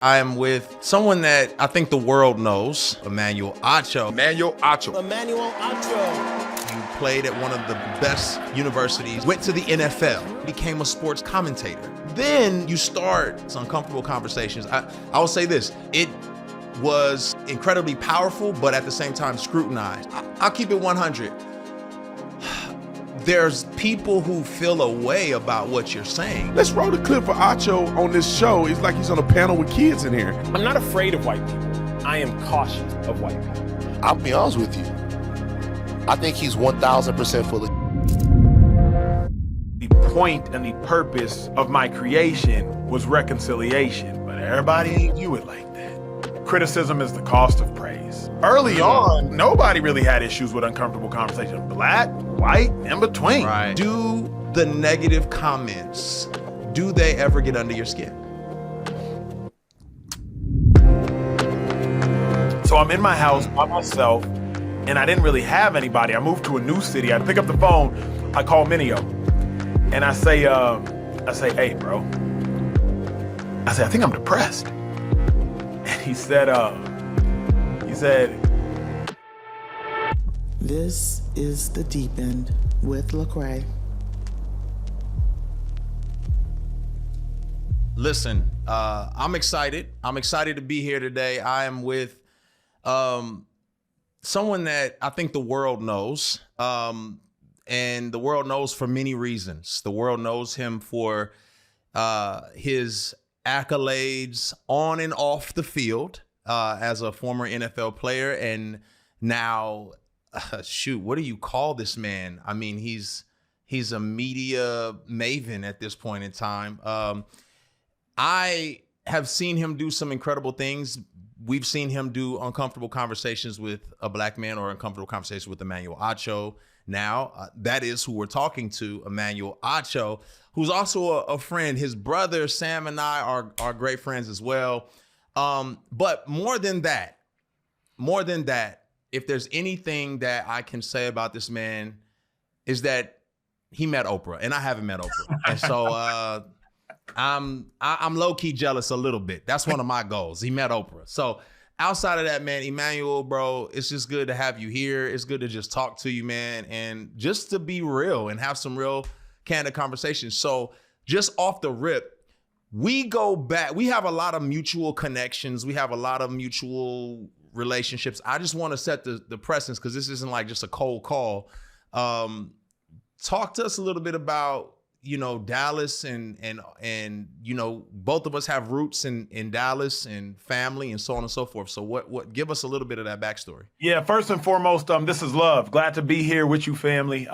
I am with someone that I think the world knows, Emmanuel Acho. Emmanuel Acho. Emmanuel Acho. You played at one of the best universities, went to the NFL, became a sports commentator. Then you start some uncomfortable conversations. I will say this, it was incredibly powerful, but at the same time scrutinized. I'll keep it 100. There's people who feel a way about what you're saying. Let's roll the clip for Acho on this show. It's like he's on a panel with kids in here. I'm not afraid of white people. I am cautious of white people. I'll be honest with you. I think he's 1,000% full of. The point and the purpose of my creation was reconciliation, but everybody ain't view it like that. Criticism is the cost of praise. Early on, nobody really had issues with uncomfortable conversation. Black, white, in between. Right. Do the negative comments, do they ever get under your skin? So I'm in my house by myself, and I didn't really have anybody. I moved to a new city. I pick up the phone, I call Minio, and I say, hey, bro. I think I'm depressed. And he said, This is The Deep End with Lecrae. Listen, I'm excited. I'm excited to be here today. I am with someone that I think the world knows. And the world knows for many reasons. The world knows him for his accolades on and off the field as a former NFL player. And now, what do you call this man? I mean, he's a media maven at this point in time. I have seen him do some incredible things. We've seen him do uncomfortable conversations with a black man or uncomfortable conversations with Emmanuel Acho. Now, that is who we're talking to, Emmanuel Acho, who's also a friend. His brother, Sam, and I are great friends as well. But more than that, if there's anything that I can say about this man is that he met Oprah, and I haven't met Oprah. And so I'm low-key jealous a little bit. That's one of my goals. He met Oprah. So outside of that, man, Emmanuel, bro, it's just good to have you here. It's good to just talk to you, man, and just to be real and have some real candid conversations. So just off the rip, we go back. We have a lot of mutual connections. We have a lot of mutual relationships. I just want to set the precedence because this isn't like just a cold call. Talk to us a little bit about, Dallas and both of us have roots in Dallas and family and so on and so forth. So what give us a little bit of that backstory. Yeah, first and foremost, this is love. Glad to be here with you, family.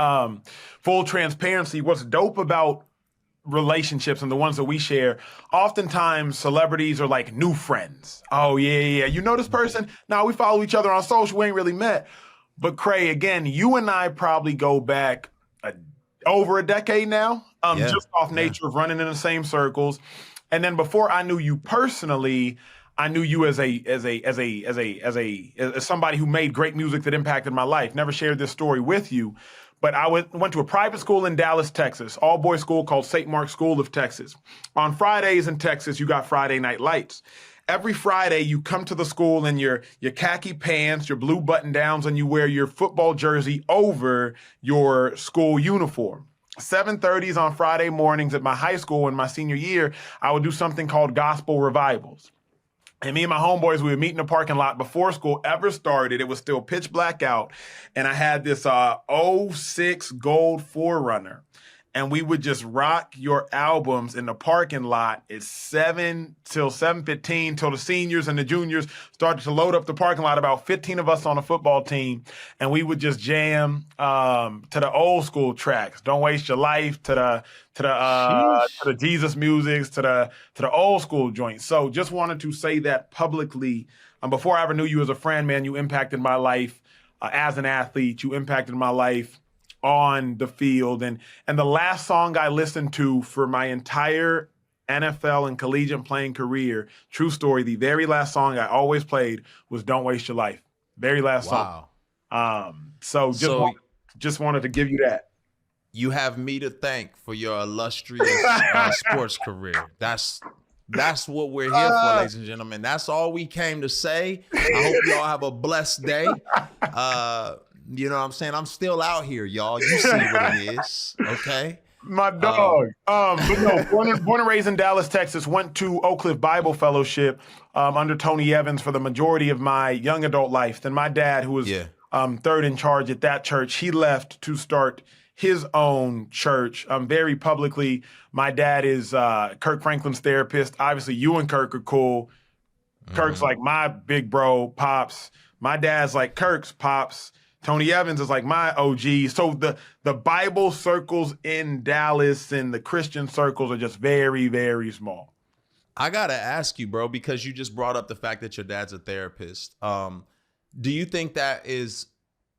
Full transparency, what's dope about relationships and the ones that we share, oftentimes celebrities are like new friends. Oh, yeah. You know this person? No, we follow each other on social. We ain't really met. But Cray, again, you and I probably go back over a decade now, just off nature of running in the same circles. And then before I knew you personally, I knew you as somebody who made great music that impacted my life. Never shared this story with you, but I went to a private school in Dallas, Texas, all-boys school called St. Mark's School of Texas. On Fridays in Texas, you got Friday night lights. Every Friday, you come to the school in your khaki pants, your blue button-downs, and you wear your football jersey over your school uniform. 7:30s on Friday mornings at my high school in my senior year, I would do something called gospel revivals. And me and my homeboys, we would meet in the parking lot before school ever started. It was still pitch black out. And I had this '06 gold 4Runner. And we would just rock your albums in the parking lot at 7 till 7:15 till the seniors and the juniors started to load up the parking lot, about 15 of us on a football team. And we would just jam to the old school tracks. Don't Waste Your Life, to the Jesus musics, to the old school joints. So just wanted to say that publicly. Before I ever knew you as a friend, man, you impacted my life as an athlete. You impacted my life on the field. And the last song I listened to for my entire NFL and collegiate playing career, true story, the very last song I always played was Don't Waste Your Life. Very last song. So just wanted to give you that. You have me to thank for your illustrious sports career. That's That's what we're here for, ladies and gentlemen. That's all we came to say. I hope y'all have a blessed day. You know what I'm saying? I'm still out here, y'all. You see what it is, okay? My dog. But no, born and raised in Dallas, Texas, went to Oak Cliff Bible Fellowship under Tony Evans for the majority of my young adult life. Then my dad, who was third in charge at that church, he left to start his own church very publicly. My dad is Kirk Franklin's therapist. Obviously, you and Kirk are cool. Kirk's like my big bro, Pops. My dad's like Kirk's Pops. Tony Evans is like my OG. So the Bible circles in Dallas and the Christian circles are just very, very small. I got to ask you, bro, because you just brought up the fact that your dad's a therapist. Do you think that is,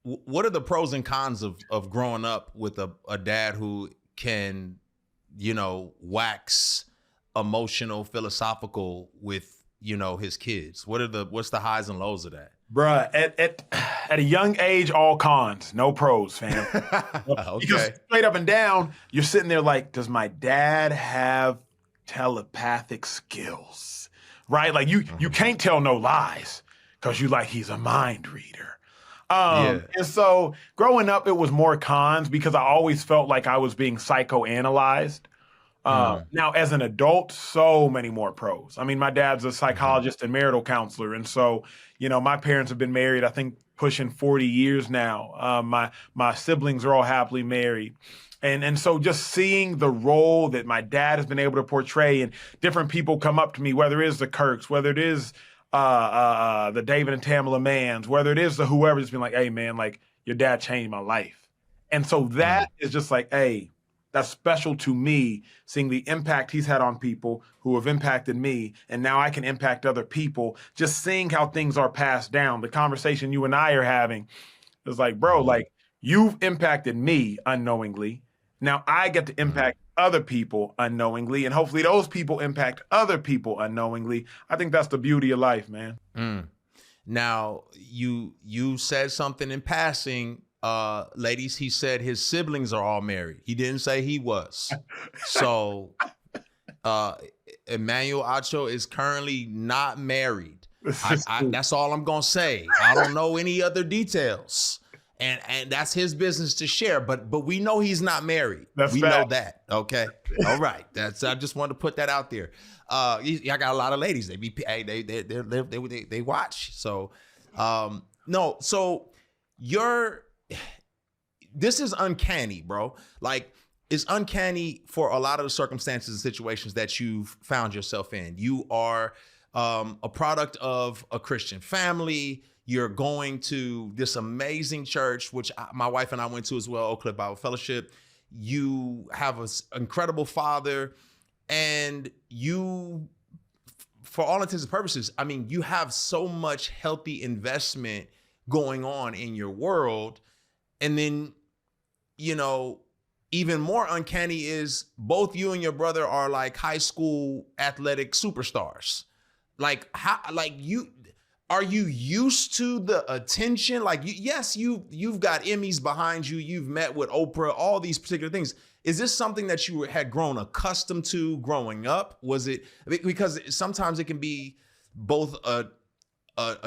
what are the pros and cons of growing up with a dad who can, you know, wax emotional, philosophical with, you know, his kids? What's the highs and lows of that? Bruh, at a young age, all cons, no pros, fam. Okay. Because straight up and down, you're sitting there like, does my dad have telepathic skills? Right? Like you can't tell no lies because he's a mind reader. And so growing up, it was more cons because I always felt like I was being psychoanalyzed. Now, as an adult, so many more pros. I mean, my dad's a psychologist and marital counselor. And so, you know, my parents have been married, I think, pushing 40 years now. My siblings are all happily married. And so just seeing the role that my dad has been able to portray, and different people come up to me, whether it is the Kirks, whether it is the David and Tamala Manns, whether it is the whoever, just been like, hey, man, like, your dad changed my life. And so that is just like, hey, that's special to me, seeing the impact he's had on people who have impacted me, and now I can impact other people. Just seeing how things are passed down. The conversation you and I are having is like, bro, like, you've impacted me unknowingly. Now I get to impact other people unknowingly, and hopefully those people impact other people unknowingly. I think that's the beauty of life, man. Now, you said something in passing. Ladies, he said his siblings are all married. He didn't say he was. So Emmanuel Acho is currently not married. That's all I'm going to say. I don't know any other details. And that's his business to share, but we know he's not married. We know that. Okay. All right. I just wanted to put that out there. I got a lot of ladies. They watch. So no. So this is uncanny, bro. Like, it's uncanny for a lot of the circumstances and situations that you've found yourself in. You are a product of a Christian family. You're going to this amazing church, which my wife and I went to as well, Oak Cliff Bible Fellowship. You have an incredible father, and you, for all intents and purposes, I mean, you have so much healthy investment going on in your world. And then, you know, even more uncanny is both you and your brother are like high school athletic superstars. Like, how, like, are you used to the attention? Like, yes, you've got Emmys behind you. You've met with Oprah, all these particular things. Is this something that you had grown accustomed to growing up? Was it, because sometimes it can be both a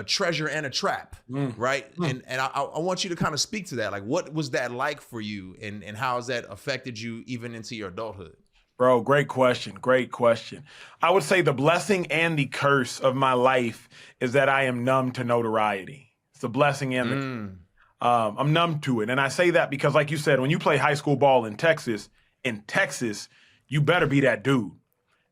treasure and a trap, right? And I want you to kind of speak to that. Like, what was that like for you, and how has that affected you even into your adulthood? Bro, great question. Great question. I would say the blessing and the curse of my life is that I am numb to notoriety. It's the blessing and the I'm numb to it. And I say that because, like you said, when you play high school ball in Texas, you better be that dude.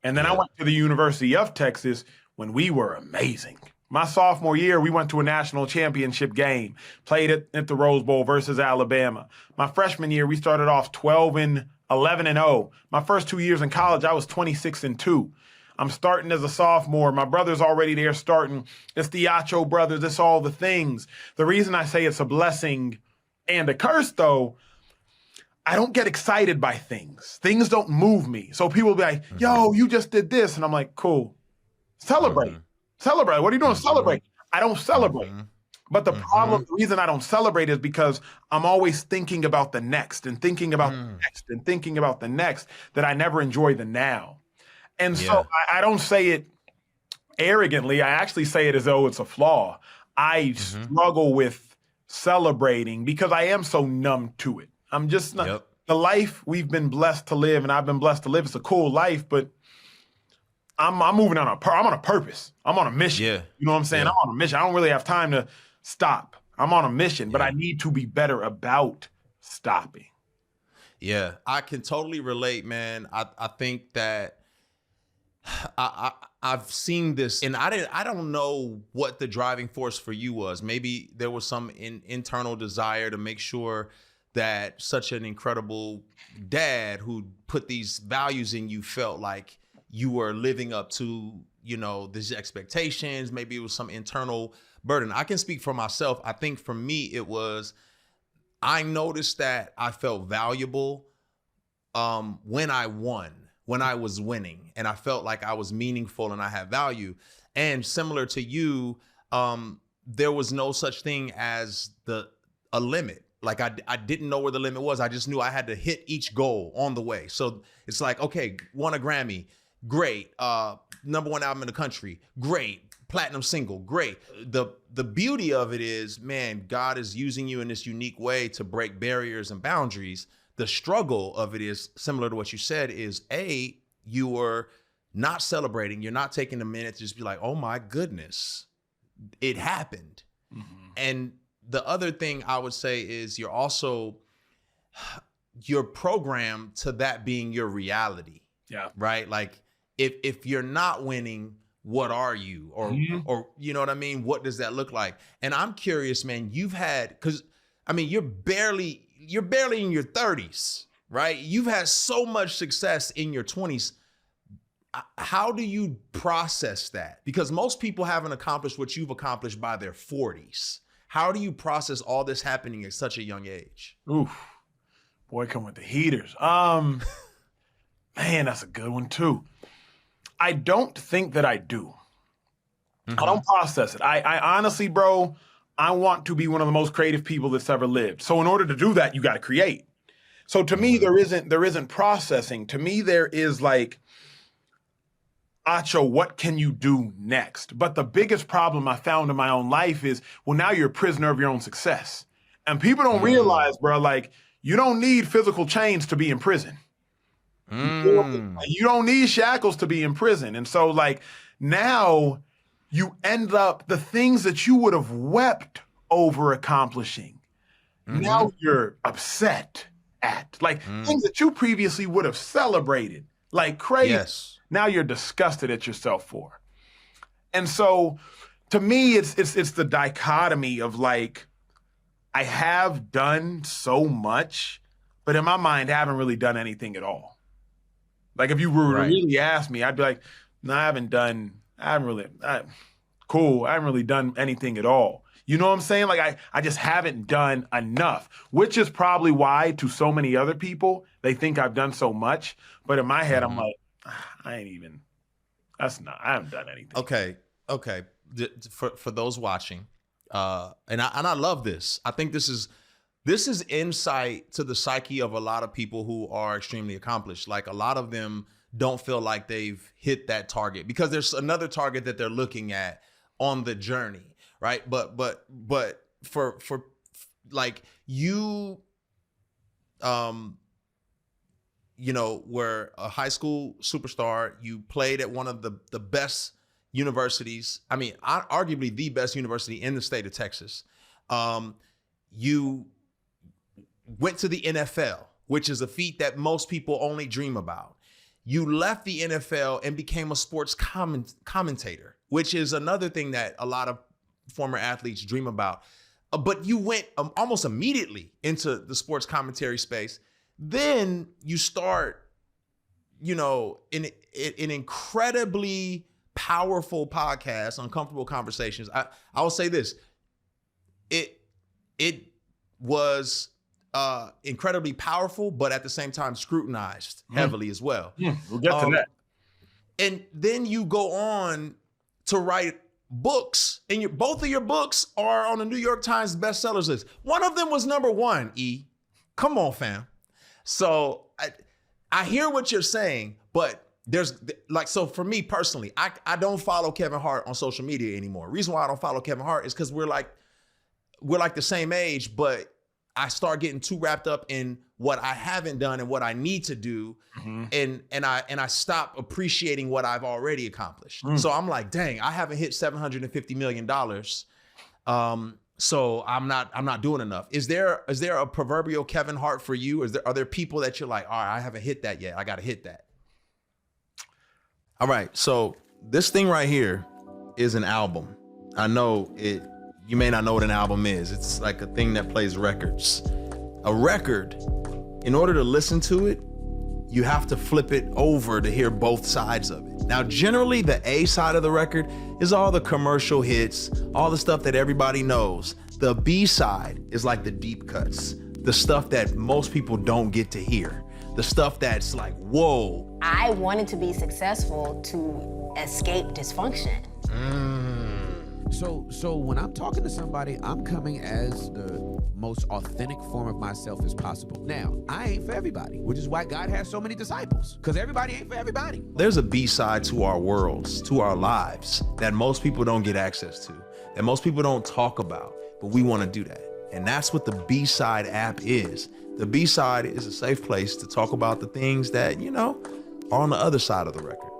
And then I went to the University of Texas when we were amazing. My sophomore year, we went to a national championship game, played at the Rose Bowl versus Alabama. My freshman year, we started off 11-0. My first 2 years in college, I was 26-2. I'm starting as a sophomore. My brother's already there starting. It's the Acho brothers. It's all the things. The reason I say it's a blessing and a curse, though, I don't get excited by things. Things don't move me. So people will be like, yo, you just did this. And I'm like, cool. Celebrate. Celebrate. What are you doing? Celebrate. I don't celebrate. But the problem, the reason I don't celebrate is because I'm always thinking about the next and thinking about the next and thinking about the next, that I never enjoy the now. And Yeah. so I don't say it arrogantly. I actually say it as though it's a flaw. I struggle with celebrating because I am so numb to it. I'm just not the life we've been blessed to live, and I've been blessed to live. It's a cool life, but I'm moving on I'm on a purpose. I'm on a mission. Yeah. You know what I'm saying? Yeah. I'm on a mission. I don't really have time to stop. I'm on a mission, but I need to be better about stopping. Yeah, I can totally relate, man. I think that I've seen this, and I don't know what the driving force for you was. Maybe there was some internal desire to make sure that such an incredible dad who put these values in you felt like you were living up to, you know, these expectations. Maybe it was some internal burden. I can speak for myself. I think for me, it was, I noticed that I felt valuable when I won, when I was winning, and I felt like I was meaningful and I had value. And similar to you, there was no such thing as a limit. Like I didn't know where the limit was. I just knew I had to hit each goal on the way. So it's like, okay, won a Grammy, great. #1 album in the country, great. Platinum single, great. The beauty of it is, man, God is using you in this unique way to break barriers and boundaries. The struggle of it is similar to what you said is, you are not celebrating. You're not taking a minute to just be like, oh my goodness, it happened. Mm-hmm. And the other thing I would say is you're programmed to that being your reality. Yeah. Right? Like if you're not winning, what are you? Or you know what I mean? What does that look like? And I'm curious, man, because I mean, you're barely in your 30s, right? You've had so much success in your 20s. How do you process that? Because most people haven't accomplished what you've accomplished by their 40s. How do you process all this happening at such a young age? Oof, boy, come with the heaters. Man, that's a good one too. I don't think that I do. I don't process it. I honestly, bro, I want to be one of the most creative people that's ever lived. So in order to do that, you got to create. So to me, there isn't processing. To me, there is like, Acho, what can you do next? But the biggest problem I found in my own life is, well, now you're a prisoner of your own success. And people don't realize, bro, like, you don't need physical chains to be in prison. You don't need shackles to be in prison. And so, like, now you end up, the things that you would have wept over accomplishing, now you're upset at. Like, things that you previously would have celebrated like crazy. Yes. Now you're disgusted at yourself for. And so, to me, it's the dichotomy of, like, I have done so much, but in my mind, I haven't really done anything at all. Like, if you were to really ask me, I'd be like, no, I haven't really done anything at all. You know what I'm saying? Like, I just haven't done enough, which is probably why to so many other people, they think I've done so much. But in my head, I'm like, I haven't done anything. Okay. For those watching, and I love this. I think this is insight to the psyche of a lot of people who are extremely accomplished. Like, a lot of them don't feel like they've hit that target because there's another target that they're looking at on the journey, right? But for like you, you know, were a high school superstar. You played at one of the best universities. I mean, arguably the best university in the state of Texas. You went to the NFL, which is a feat that most people only dream about. You left the NFL and became a sports commentator, which is another thing that a lot of former athletes dream about. But you went almost immediately into the sports commentary space. Then you start, you know, in an incredibly powerful podcast, Uncomfortable Conversations. I will say this. It was incredibly powerful, but at the same time scrutinized heavily as well. We'll get to that. And then you go on to write books, and both of your books are on the New York Times bestsellers list. One of them was #1, Come on, fam. So I hear what you're saying, but so for me personally, I don't follow Kevin Hart on social media anymore. Reason why I don't follow Kevin Hart is because we're like the same age, but I start getting too wrapped up in what I haven't done and what I need to do. And I stop appreciating what I've already accomplished. So I'm like, dang, I haven't hit $750 million. So I'm not doing enough. Is there a proverbial Kevin Hart for you? Are there people that you're like, all right, I haven't hit that yet. I got to hit that. All right. So this thing right here is an album. I know it. You may not know what an album is. It's like a thing that plays records. A record, in order to listen to it, you have to flip it over to hear both sides of it. Now, generally, the A side of the record is all the commercial hits, all the stuff that everybody knows. The B side is like the deep cuts, the stuff that most people don't get to hear, the stuff that's like, whoa. I wanted to be successful to escape dysfunction. So when I'm talking to somebody, I'm coming as the most authentic form of myself as possible. Now, I ain't for everybody, which is why God has so many disciples, because everybody ain't for everybody. There's a B side to our worlds, to our lives, that most people don't get access to, that most people don't talk about, but we want to do that. And that's what the B-side app is. The B-side is a safe place to talk about the things that, you know, are on the other side of the record.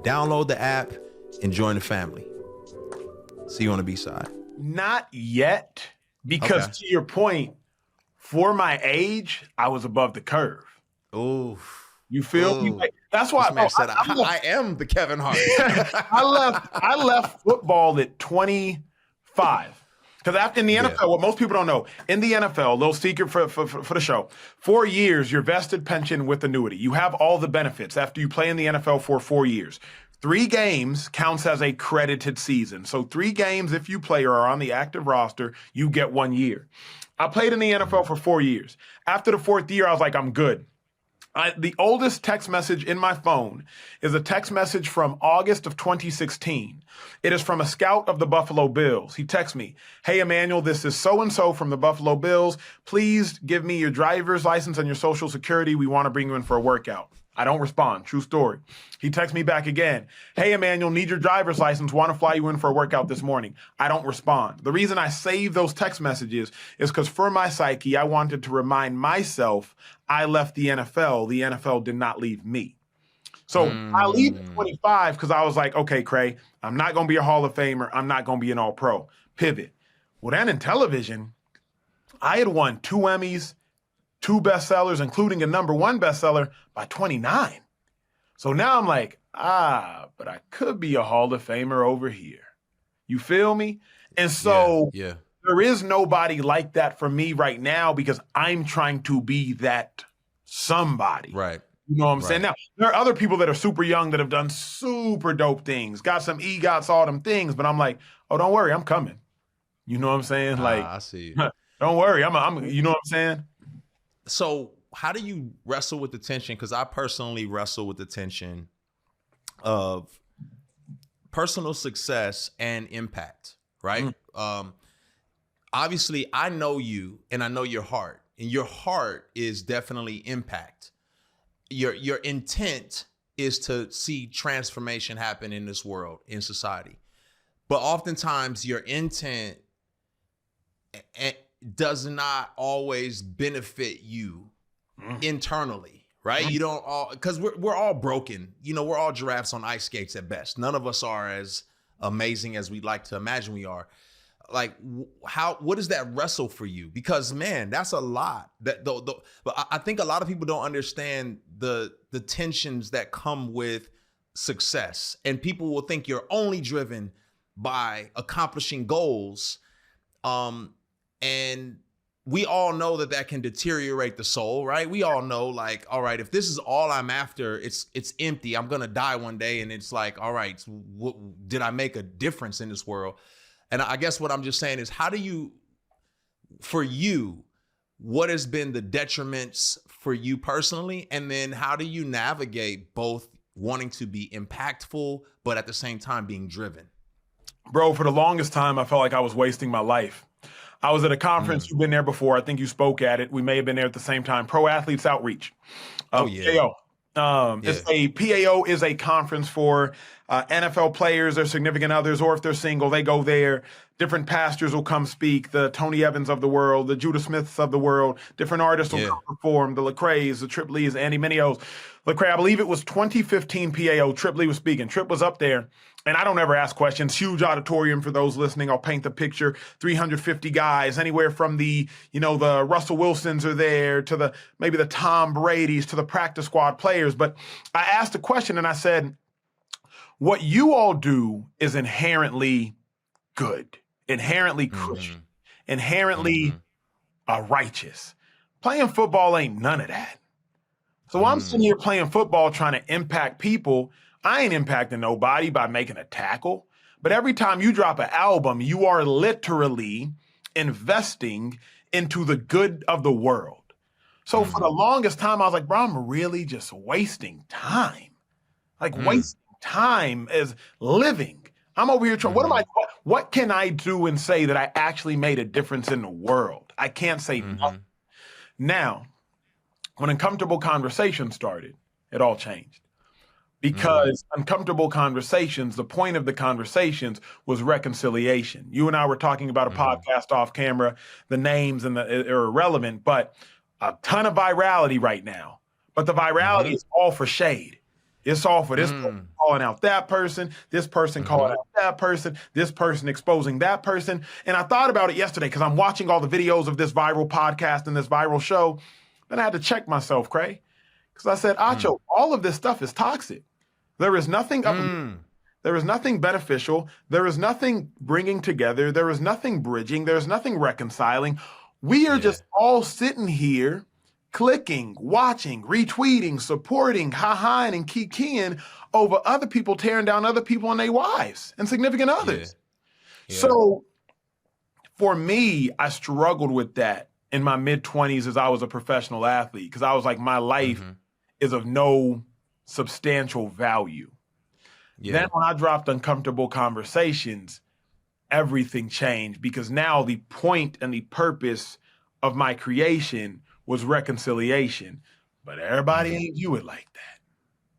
Download the app and join the family. See you on the B-side. Not yet, because to your point, for my age, I was above the curve. Ooh. You feel me? Like, that's why I am the Kevin Hart. I left football at 25. Because after in the NFL, what most people don't know, in the NFL, little secret for the show, 4 years, you're vested pension with annuity. You have all the benefits after you play in the NFL for 4 years. 3 games counts as a credited season. So 3 games, if you play or are on the active roster, you get 1 year. I played in the NFL for 4 years. After the 4th year, I was like, I'm good. The oldest text message in my phone is a text message from August of 2016. It is from a scout of the Buffalo Bills. He texts me, "Hey, Emmanuel, this is so-and-so from the Buffalo Bills. Please give me your driver's license and your social security. We want to bring you in for a workout." I don't respond. True story. He texts me back again. "Hey, Emmanuel, need your driver's license. Want to fly you in for a workout this morning." I don't respond. The reason I save those text messages is because for my psyche, I wanted to remind myself I left the NFL. The NFL did not leave me. So I leave at 25 because I was like, okay, Cray, I'm not going to be a Hall of Famer. I'm not going to be an All-Pro. Pivot. Well, then in television, I had won 2 Emmys, 2 bestsellers, including a #1 bestseller by 29. So now I'm like, but I could be a Hall of Famer over here. You feel me? And so there is nobody like that for me right now because I'm trying to be that somebody. Right. You know what I'm saying? Now, there are other people that are super young that have done super dope things, got some EGOTs, all them things, but I'm like, oh, don't worry, I'm coming. You know what I'm saying? Like, I see. Don't worry, I'm you know what I'm saying? So how do you wrestle with the tension? Because I personally wrestle with the tension of personal success and impact, right? Obviously, I know you and I know your heart, and your heart is definitely impact. Your intent is to see transformation happen in this world, in society. But oftentimes your intent does not always benefit you internally, right? You don't all, because we're all broken. You know, we're all giraffes on ice skates at best. None of us are as amazing as we'd like to imagine we are. Like, what does that wrestle for you? Because man, that's a lot. But I think a lot of people don't understand the tensions that come with success, and people will think you're only driven by accomplishing goals. And we all know that can deteriorate the soul, right? We all know, like, all right, if this is all I'm after, it's empty. I'm gonna die one day, and it's like, all right, did I make a difference in this world? And I guess what I'm just saying is, how do you, for you, what has been the detriments for you personally? And then how do you navigate both wanting to be impactful, but at the same time being driven? Bro, for the longest time, I felt like I was wasting my life. I was at a conference. You've been there before. I think you spoke at it. We may have been there at the same time. Pro Athletes Outreach. KO. It's a PAO is a conference for NFL players, their significant others, or if they're single, they go there. Different pastors will come speak, the Tony Evans of the world, the Judah Smiths of the world. Different artists will come perform, the Lecraes, the Trip Lees, Andy Mineos. Lecrae, I believe it was 2015 PAO. Trip Lee was speaking. Trip was up there. And I don't ever ask questions. Huge auditorium for those listening. I'll paint the picture. 350 guys, anywhere from the Russell Wilsons are there to maybe the Tom Bradys to the practice squad players. But I asked a question and I said, what you all do is inherently good, inherently Christian, inherently righteous. Playing football ain't none of that. So while I'm sitting here playing football trying to impact people, I ain't impacting nobody by making a tackle. But every time you drop an album, you are literally investing into the good of the world. So for the longest time, I was like, bro, I'm really just wasting time. Like wasting time is living. I'm over here trying, what can I do and say that I actually made a difference in the world? I can't say nothing. Now, when Uncomfortable Conversations started, it all changed. Because uncomfortable conversations, the point of the conversations was reconciliation. You and I were talking about a podcast off camera. The names are irrelevant, but a ton of virality right now. But the virality is all for shade. It's all for this person calling out that person, this person calling out that person, this person exposing that person. And I thought about it yesterday because I'm watching all the videos of this viral podcast and this viral show. Then I had to check myself, Cray. Because I said, Acho, all of this stuff is toxic. There is nothing there is nothing beneficial. There is nothing bringing together. There is nothing bridging. There's nothing reconciling. We are just all sitting here clicking, watching, retweeting, supporting, ha-haing, and kikiing over other people tearing down other people and their wives and significant others. So for me, I struggled with that in my mid-20s as I was a professional athlete because I was like, my life is of no substantial value. Then when I dropped Uncomfortable Conversations, everything changed because now the point and the purpose of my creation was reconciliation. But everybody ain't view it like that.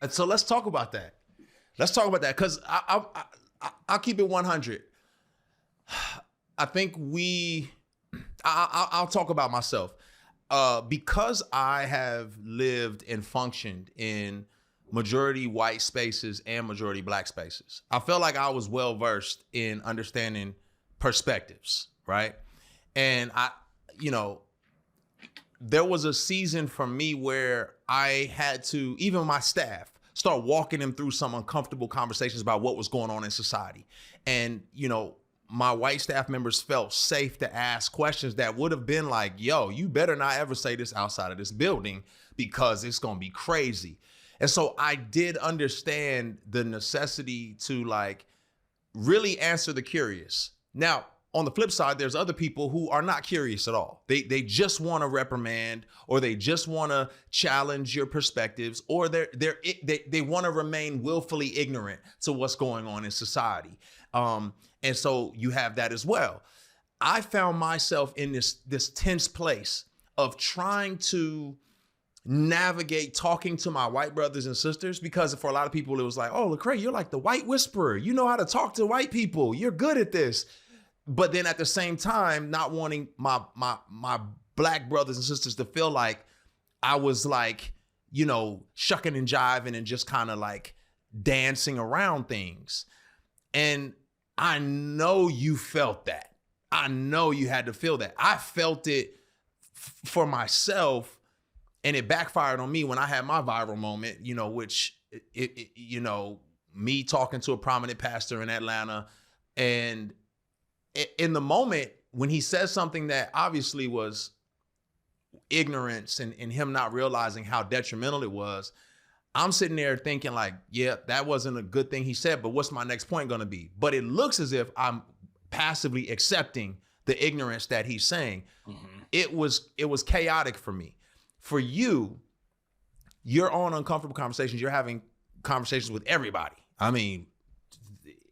And so let's talk about that. Let's talk about that because I'll keep it 100. I think I'll talk about myself. Because I have lived and functioned in majority white spaces and majority black spaces, I felt like I was well versed in understanding perspectives, right? And there was a season for me where I had to, even my staff, start walking them through some uncomfortable conversations about what was going on in society. And, my white staff members felt safe to ask questions that would have been like, yo, you better not ever say this outside of this building because it's going to be crazy. And so I did understand the necessity to really answer the curious. Now, on the flip side, there's other people who are not curious at all. They just want to reprimand, or they just want to challenge your perspectives, or they want to remain willfully ignorant to what's going on in society. And so you have that as well. I found myself in this tense place of trying to navigate talking to my white brothers and sisters, because for a lot of people, it was like, oh, Lecrae, you're like the white whisperer. You know how to talk to white people. You're good at this. But then at the same time, not wanting my black brothers and sisters to feel like I was shucking and jiving and just kind of dancing around things. And I know you felt that. I know you had to feel that. I felt it for myself, and it backfired on me when I had my viral moment, which, me talking to a prominent pastor in Atlanta. And in the moment when he says something that obviously was ignorance and him not realizing how detrimental it was, I'm sitting there thinking yeah, that wasn't a good thing he said, but what's my next point going to be? But it looks as if I'm passively accepting the ignorance that he's saying. It was chaotic for me. For you, you're on Uncomfortable Conversations. You're having conversations with everybody. I mean,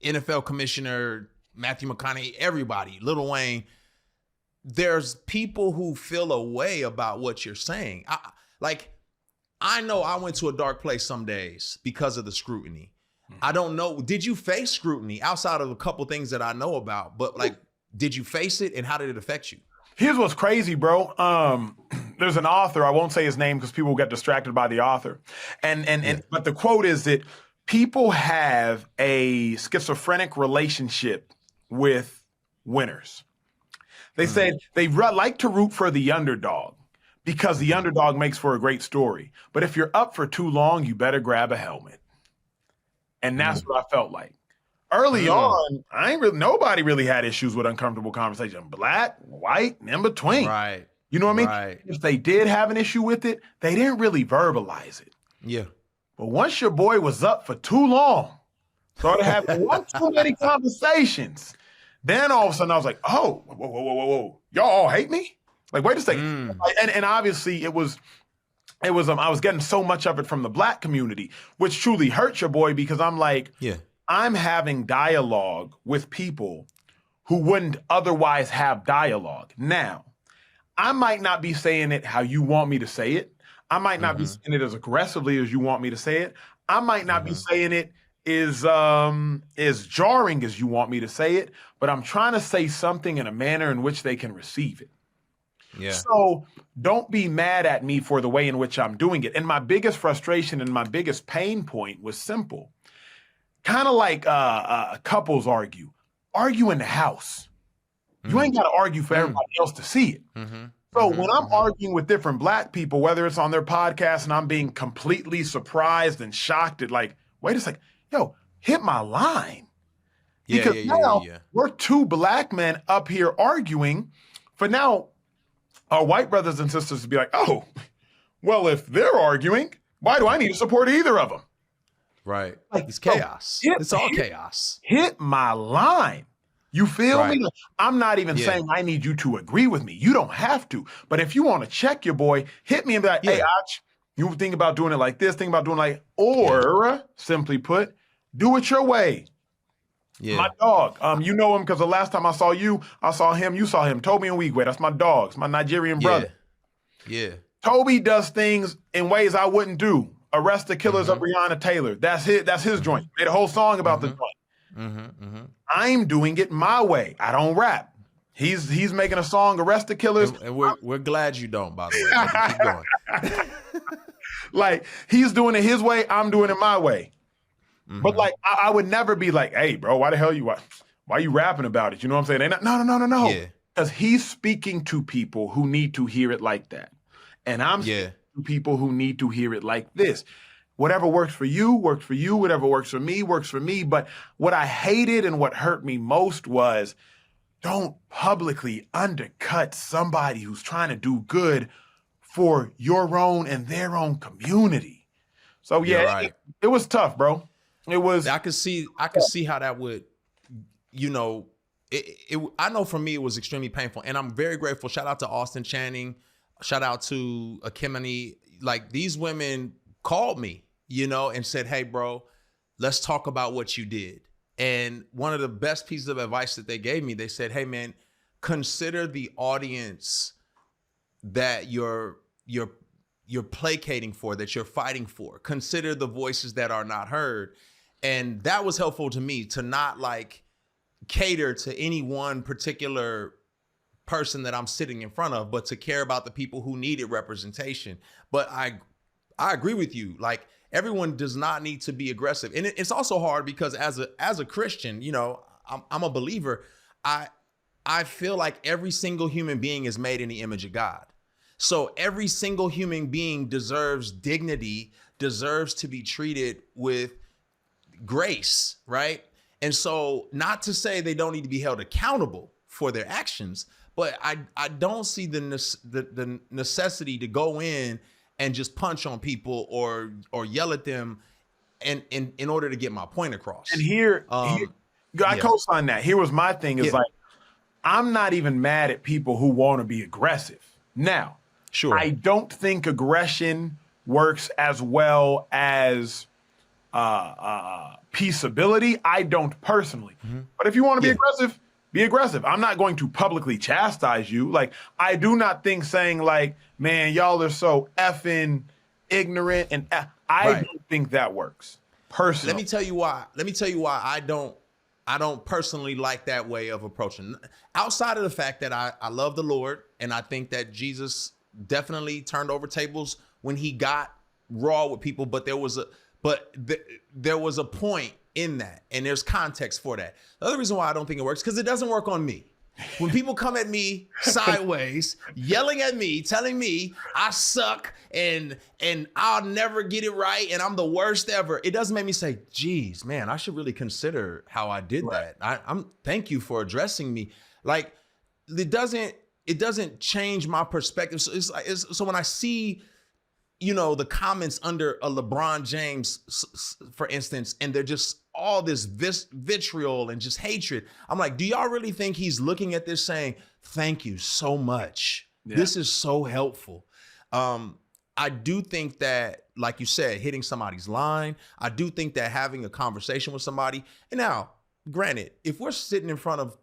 NFL commissioner, Matthew McConaughey, everybody, Lil Wayne. There's people who feel a way about what you're saying. I know I went to a dark place some days because of the scrutiny. I don't know. Did you face scrutiny outside of a couple things that I know about? But like, did you face it, and how did it affect you? Here's what's crazy, bro. There's an author. I won't say his name because people get distracted by the author. But the quote is that people have a schizophrenic relationship with winners. They said they like to root for the underdog because the underdog makes for a great story. But if you're up for too long, you better grab a helmet. And that's what I felt like. Early on, nobody really had issues with uncomfortable conversation. Black, white, and in between. Right. You know what I mean? Right. If they did have an issue with it, they didn't really verbalize it. Yeah. But once your boy was up for too long, started having one too many conversations, then all of a sudden I was like, oh, whoa. Y'all all hate me? Like, wait a second. And obviously it was I was getting so much of it from the Black community, which truly hurt your boy because I'm like, I'm having dialogue with people who wouldn't otherwise have dialogue. Now, I might not be saying it how you want me to say it. I might not be saying it as aggressively as you want me to say it. I might not be saying it as jarring as you want me to say it, but I'm trying to say something in a manner in which they can receive it. Yeah. So don't be mad at me for the way in which I'm doing it. And my biggest frustration and my biggest pain point was simple. Kind of like couples argue in the house. You ain't got to argue for everybody else to see it. So when I'm arguing with different Black people, whether it's on their podcast and I'm being completely surprised and shocked at like, wait a second, yo, hit my line. Because now we're two Black men up here arguing for now our white brothers and sisters to be like, oh, well, if they're arguing, why do I need to support either of them? Right. Like, it's chaos. It's all chaos. Hit my line. You feel me? I'm not even saying I need you to agree with me. You don't have to. But if you want to check your boy, hit me and be like, hey, Ach, you think about doing it like this, think about doing it like, or simply put, do it your way. Yeah. My dog, you know him because the last time I saw you, I saw him, you saw him. Toby and Wigwe, that's my dogs, my Nigerian brother. Yeah. Toby does things in ways I wouldn't do. Arrest the Killers of Breonna Taylor. That's his joint. Made a whole song about the joint. I'm doing it my way. I don't rap. He's making a song, Arrest the Killers. And we're glad you don't, by the way. Keep going. Like, he's doing it his way, I'm doing it my way. But like, I would never be like, hey, bro, why the hell why you rapping about it? You know what I'm saying? No. Yeah. Because he's speaking to people who need to hear it like that. And I'm speaking to people who need to hear it like this. Whatever works for you, works for you. Whatever works for me, works for me. But what I hated and what hurt me most was don't publicly undercut somebody who's trying to do good for your own and their own community. So it was tough, bro. It was. I could see how that would, I know for me it was extremely painful, and I'm very grateful. Shout out to Austin Channing. Shout out to Akimani. Like, these women called me, and said, hey, bro, let's talk about what you did. And one of the best pieces of advice that they gave me, they said, hey, man, consider the audience that you're placating for, that you're fighting for. Consider the voices that are not heard. And that was helpful to me, to not like cater to any one particular person that I'm sitting in front of, but to care about the people who needed representation. But I agree with you. Like, everyone does not need to be aggressive. And it's also hard because as a Christian, I'm a believer. I feel like every single human being is made in the image of God. So every single human being deserves dignity, deserves to be treated with grace, right? And so, not to say they don't need to be held accountable for their actions, but I don't see the necessity to go in and just punch on people or yell at them in order to get my point across. And I co-sign that. Here was my thing is like, I'm not even mad at people who want to be aggressive. Now, I don't think aggression works as well as peaceability. I don't personally. But if you want to be aggressive, be aggressive. I'm not going to publicly chastise you. Like, I do not think saying like, man, y'all are so effing ignorant, and I don't think that works. Personally, Let me tell you why. I don't personally like that way of approaching. Outside of the fact that I love the Lord, and I think that Jesus definitely turned over tables when he got raw with people, but there was a point in that, and there's context for that. The other reason why I don't think it works, because it doesn't work on me. When people come at me sideways, yelling at me, telling me I suck and I'll never get it right and I'm the worst ever, it doesn't make me say, geez, man, I should really consider how I did that. I'm thank you for addressing me. Like, it doesn't change my perspective. So so when I see, the comments under a LeBron James, for instance, and they're just all this vitriol and just hatred, I'm like, do y'all really think he's looking at this saying, thank you so much? Yeah. This is so helpful. I do think that, like you said, hitting somebody's line, I do think that having a conversation with somebody, and now, granted, if we're sitting in front of,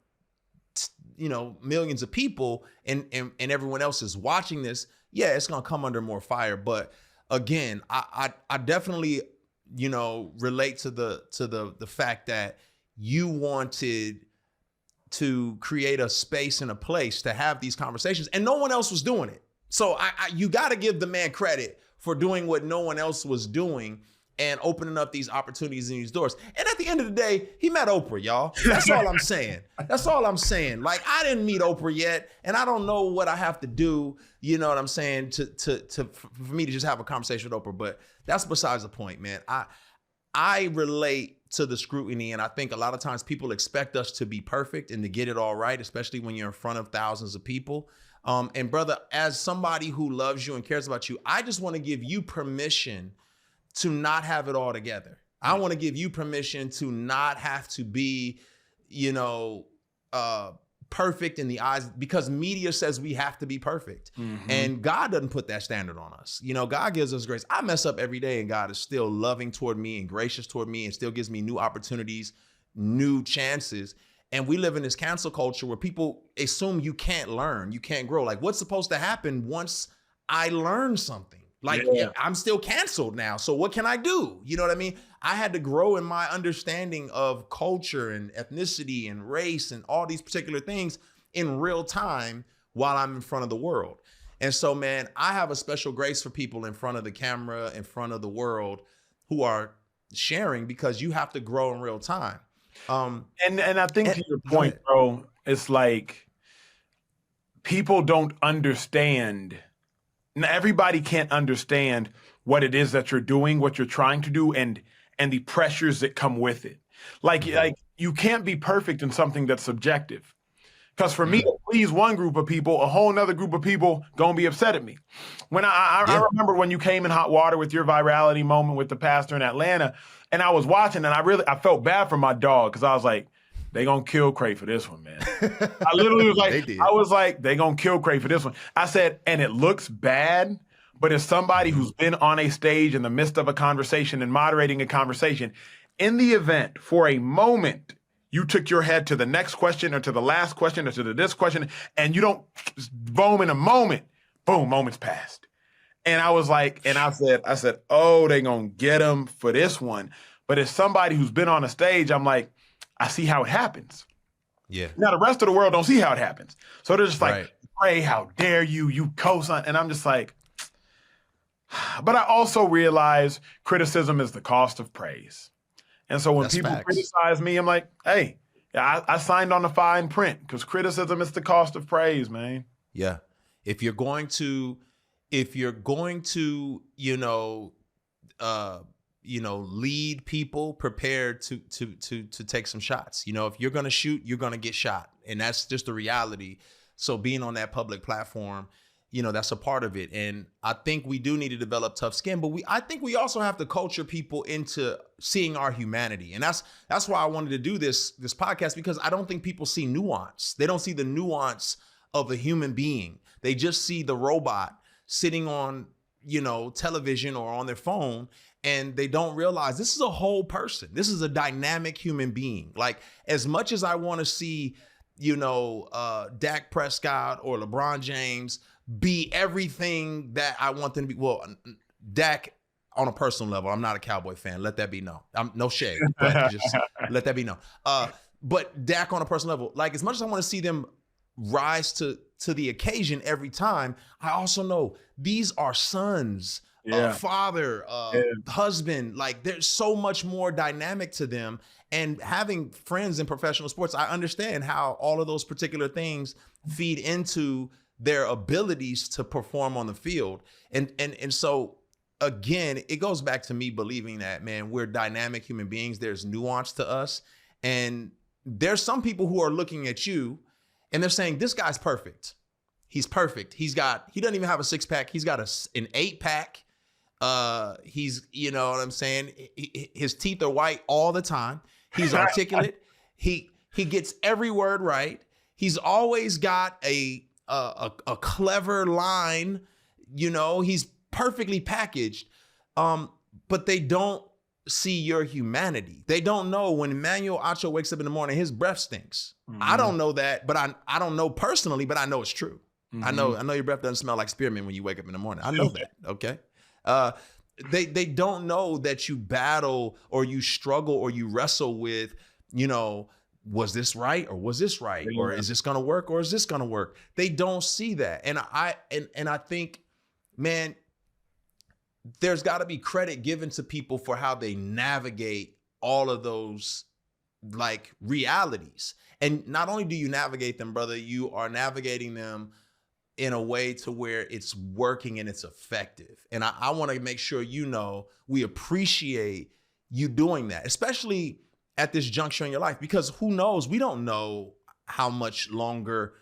millions of people and everyone else is watching this, yeah, it's gonna come under more fire. But again, I definitely, relate to the fact that you wanted to create a space and a place to have these conversations, and no one else was doing it. So you got to give the man credit for doing what no one else was doing and opening up these opportunities and these doors. And at the end of the day, he met Oprah, y'all. That's all I'm saying. That's all I'm saying. Like, I didn't meet Oprah yet, and I don't know what I have to do, you know what I'm saying, for me to just have a conversation with Oprah. But that's besides the point, man. I relate to the scrutiny, and I think a lot of times people expect us to be perfect and to get it all right, especially when you're in front of thousands of people. And brother, as somebody who loves you and cares about you, I just want to give you permission to not have it all together. I want to give you permission to not have to be, perfect in the eyes, because media says we have to be perfect. Mm-hmm. And God doesn't put that standard on us. God gives us grace. I mess up every day, and God is still loving toward me and gracious toward me and still gives me new opportunities, new chances. And we live in this cancel culture where people assume you can't learn, you can't grow. Like, what's supposed to happen once I learn something? Like, I'm still canceled now. So what can I do? You know what I mean? I had to grow in my understanding of culture and ethnicity and race and all these particular things in real time while I'm in front of the world. And so, man, I have a special grace for people in front of the camera, in front of the world, who are sharing, because you have to grow in real time. And I think to your point, bro, it's like people don't understand. Everybody can't understand what it is that you're doing, what you're trying to do, and the pressures that come with it. Like you can't be perfect in something that's subjective. Because for me to please one group of people, a whole nother group of people gonna be upset at me. When I remember when you came in hot water with your virality moment with the pastor in Atlanta, and I was watching, and I felt bad for my dog, because I was like, they gonna kill Cray for this one, man. I literally was like, they gonna kill Cray for this one. I said, and it looks bad, but as somebody who's been on a stage in the midst of a conversation and moderating a conversation, in the event for a moment you took your head to the next question or to the last question or to this question, and you don't boom in a moment, boom, moment's passed. And I was like, and I said, oh, they gonna get him for this one. But as somebody who's been on a stage, I'm like, I see how it happens. Yeah. Now the rest of the world don't see how it happens. So they're just like, Ray, how dare you co-sign? And I'm just like, but I also realize criticism is the cost of praise. And so when people criticize me, I'm like, hey, I signed on the fine print, because criticism is the cost of praise, man. Yeah. If you're going to, lead people, prepared to take some shots. If you're going to shoot, you're going to get shot. And that's just the reality. So being on that public platform, that's a part of it. And I think we do need to develop tough skin, but I think we also have to culture people into seeing our humanity. And that's why I wanted to do this podcast, because I don't think people see nuance. They don't see the nuance of a human being. They just see the robot sitting on, television or on their phone, and they don't realize this is a whole person. This is a dynamic human being. Like, as much as I want to see, Dak Prescott or LeBron James be everything that I want them to be, well, Dak, on a personal level, I'm not a Cowboy fan. Let that be known. I'm no shade, but just let that be known. But Dak, on a personal level, like as much as I want to see them rise to the occasion every time, I also know these are sons, father, husband. Like there's so much more dynamic to them. And having friends in professional sports, I understand how all of those particular things feed into their abilities to perform on the field. And so again, it goes back to me believing that, man, we're dynamic human beings. There's nuance to us. And there's some people who are looking at you and they're saying, this guy's perfect. He's perfect. He doesn't even have a 6-pack. He's got an 8-pack. He's, you know what I'm saying? His teeth are white all the time. He's articulate. He gets every word right. He's always got a clever line. You know, he's perfectly packaged. But they don't see your humanity. They don't know when Emmanuel Acho wakes up in the morning, his breath stinks. Mm-hmm. I don't know that, but I don't know personally, but I know it's true. Mm-hmm. I know your breath doesn't smell like spearmint when you wake up in the morning. I know that. Okay. They don't know that you battle or you struggle or you wrestle with, you know, was this right or was this right? Yeah. Or is this going to work or is this going to work? They don't see that. And I think, man, there's got to be credit given to people for how they navigate all of those like realities. And not only do you navigate them, brother, you are navigating them in a way to where it's working and it's effective. And I want to make sure, you know, we appreciate you doing that, especially at this juncture in your life, because who knows, we don't know how much longer,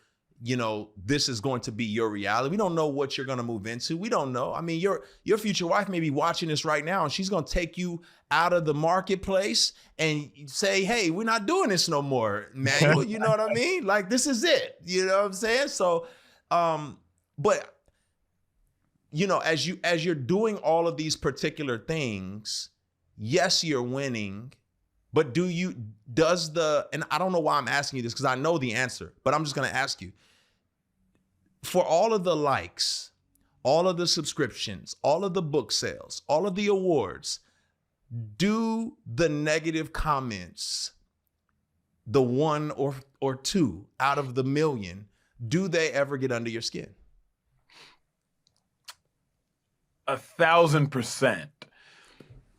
you know, this is going to be your reality. We don't know what you're going to move into. We don't know. I mean, your future wife may be watching this right now and she's going to take you out of the marketplace and say, hey, we're not doing this no more, Manuel. You know what I mean? Like, this is it. You know what I'm saying? So, but you know, as you're doing all of these particular things, yes, you're winning, but and I don't know why I'm asking you this because I know the answer, but I'm just going to ask you, for all of the likes, all of the subscriptions, all of the book sales, all of the awards, do the negative comments, the one or two out of the million, do they ever get under your skin? 1,000%.